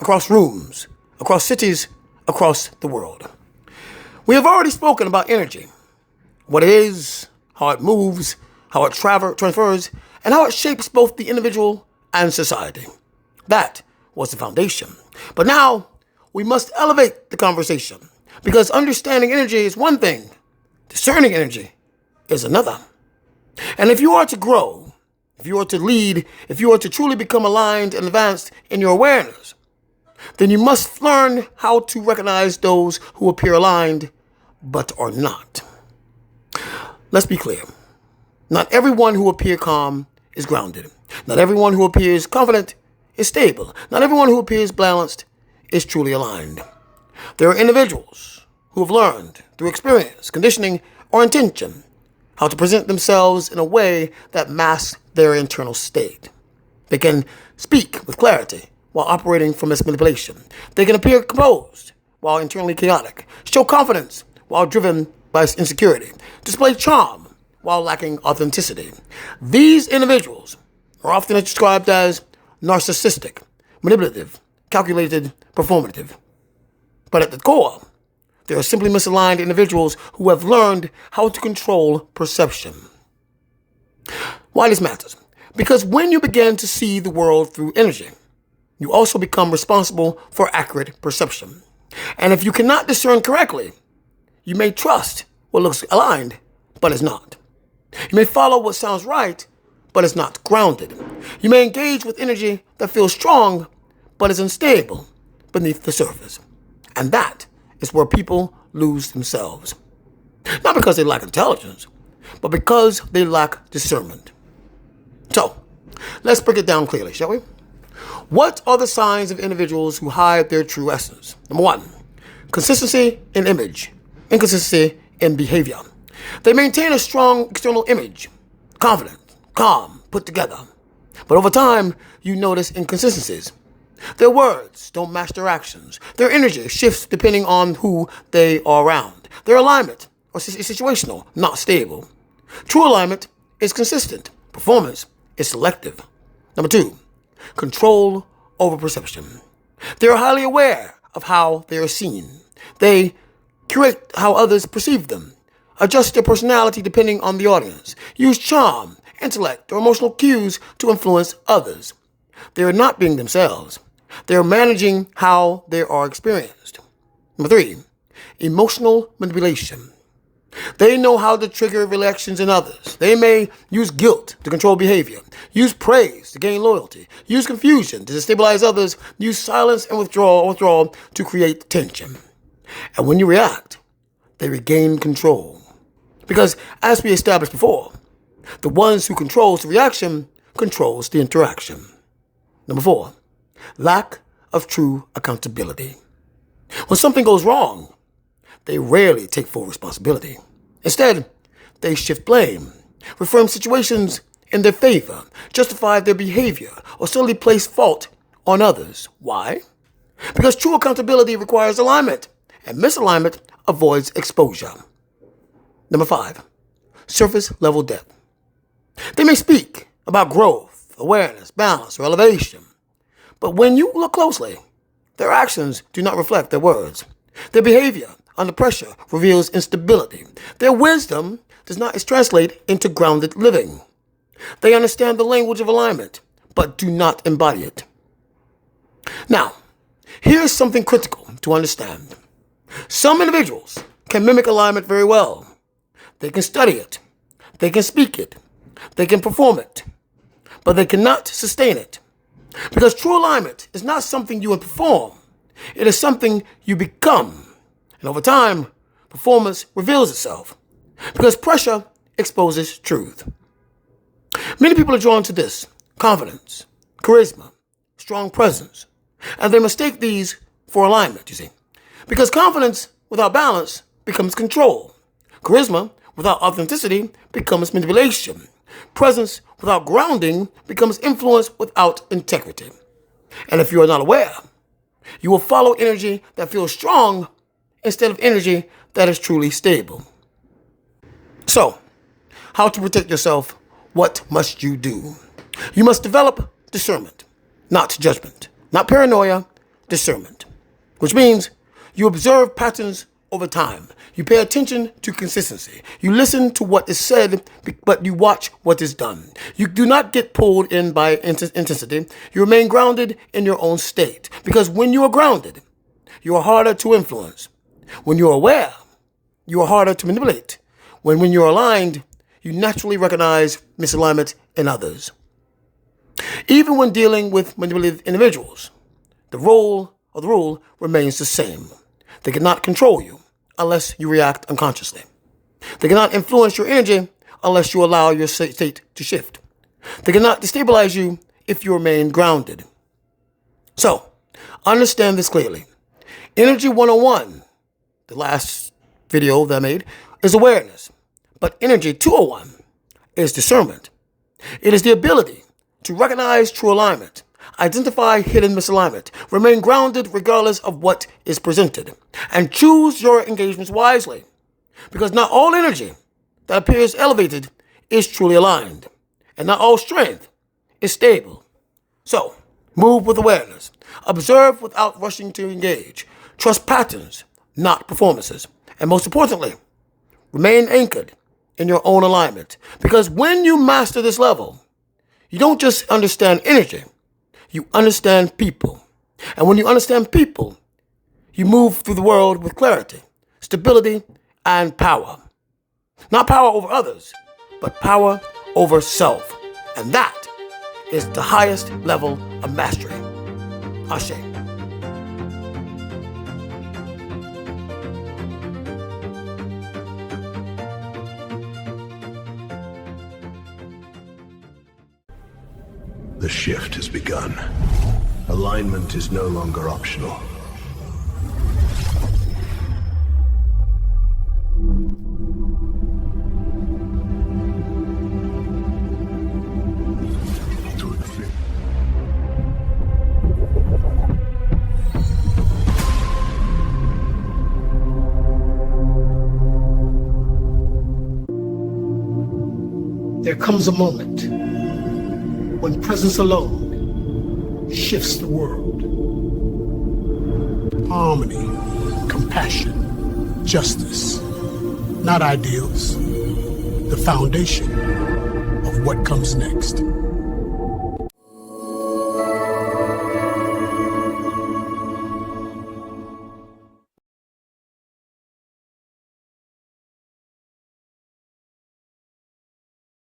across rooms, across cities, across the world. We have already spoken about energy, what it is, how it moves, how it transfers, and how it shapes both the individual and society. That was the foundation. But now we must elevate the conversation, because understanding energy is one thing, discerning energy is another. And if you are to grow, if you are to lead, if you are to truly become aligned and advanced in your awareness, then you must learn how to recognize those who appear aligned but are not. Let's be clear. Not everyone who appears calm is grounded. Not everyone who appears confident is stable. Not everyone who appears balanced is truly aligned. There are individuals who have learned through experience, conditioning, or intention how to present themselves in a way that masks their internal state. They can speak with clarity while operating from manipulation. They can appear composed while internally chaotic, show confidence while driven by insecurity, display charm while lacking authenticity. These individuals are often described as narcissistic, manipulative, calculated, performative. But at the core, they are simply misaligned individuals who have learned how to control perception. Why this matters? Because when you begin to see the world through energy, you also become responsible for accurate perception. And if you cannot discern correctly, you may trust what looks aligned, but is not. You may follow what sounds right, but is not grounded. You may engage with energy that feels strong, but is unstable beneath the surface. And that is where people lose themselves. Not because they lack intelligence, but because they lack discernment. So, let's break it down clearly, shall we? What are the signs of individuals who hide their true essence? Number one, consistency in image, inconsistency in behavior. They maintain a strong external image, confident, calm, put together. But over time, you notice inconsistencies. Their words don't match their actions. Their energy shifts depending on who they are around. Their alignment is situational, not stable. True alignment is consistent. Performance is selective. Number two, control over perception. They are highly aware of how they are seen. They curate how others perceive them, adjust their personality depending on the audience, use charm, intellect, or emotional cues to influence others. They are not being themselves. They are managing how they are experienced. Number three, emotional manipulation. They know how to trigger reactions in others. They may use guilt to control behavior, use praise to gain loyalty, use confusion to destabilize others, use silence and withdrawal to create tension. And when you react, they regain control. Because as we established before, the ones who controls the reaction controls the interaction. Number four, lack of true accountability. When something goes wrong, they rarely take full responsibility. Instead, they shift blame, reframe situations in their favor, justify their behavior, or solely place fault on others. Why? Because true accountability requires alignment, and misalignment avoids exposure. Number five, surface level depth. They may speak about growth, awareness, balance, or elevation, but when you look closely, their actions do not reflect their words. Their behavior under pressure reveals instability. Their wisdom does not translate into grounded living. They understand the language of alignment, but do not embody it. Now, here's something critical to understand. Some individuals can mimic alignment very well. They can study it. They can speak it. They can perform it. But they cannot sustain it. Because true alignment is not something you perform. It is something you become. And over time, performance reveals itself. Because pressure exposes truth. Many people are drawn to this: confidence, charisma, strong presence. And they mistake these for alignment, you see. Because confidence without balance becomes control. Charisma without authenticity becomes manipulation. Presence without grounding becomes influence without integrity. And if you are not aware, you will follow energy that feels strong instead of energy that is truly stable. So, how to protect yourself? What must you do? You must develop discernment, not judgment, not paranoia, discernment, which means you observe patterns over time. You pay attention to consistency. You listen to what is said, but you watch what is done. You do not get pulled in by intensity. You remain grounded in your own state. Because when you are grounded, you are harder to influence. When you are aware, you are harder to manipulate. When you are aligned, you naturally recognize misalignment in others. Even when dealing with manipulative individuals, the rule remains the same. They cannot control you unless you react unconsciously. They cannot influence your energy unless you allow your state to shift. They cannot destabilize you if you remain grounded. So, understand this clearly. Energy 101, the last video that I made, is awareness. But Energy 201 is discernment. It is the ability to recognize true alignment, identify hidden misalignment, remain grounded regardless of what is presented, and choose your engagements wisely. Because not all energy that appears elevated is truly aligned, and not all strength is stable. So, move with awareness. Observe without rushing to engage. Trust patterns, not performances. And most importantly, remain anchored in your own alignment. Because when you master this level, you don't just understand energy, you understand people. And when you understand people, you move through the world with clarity, stability, and power. Not power over others, but power over self. And that is the highest level of mastery. Ashe. The shift has begun. Alignment is no longer optional. There comes a moment when presence alone shifts the world. Harmony, compassion, justice, not ideals, the foundation of what comes next.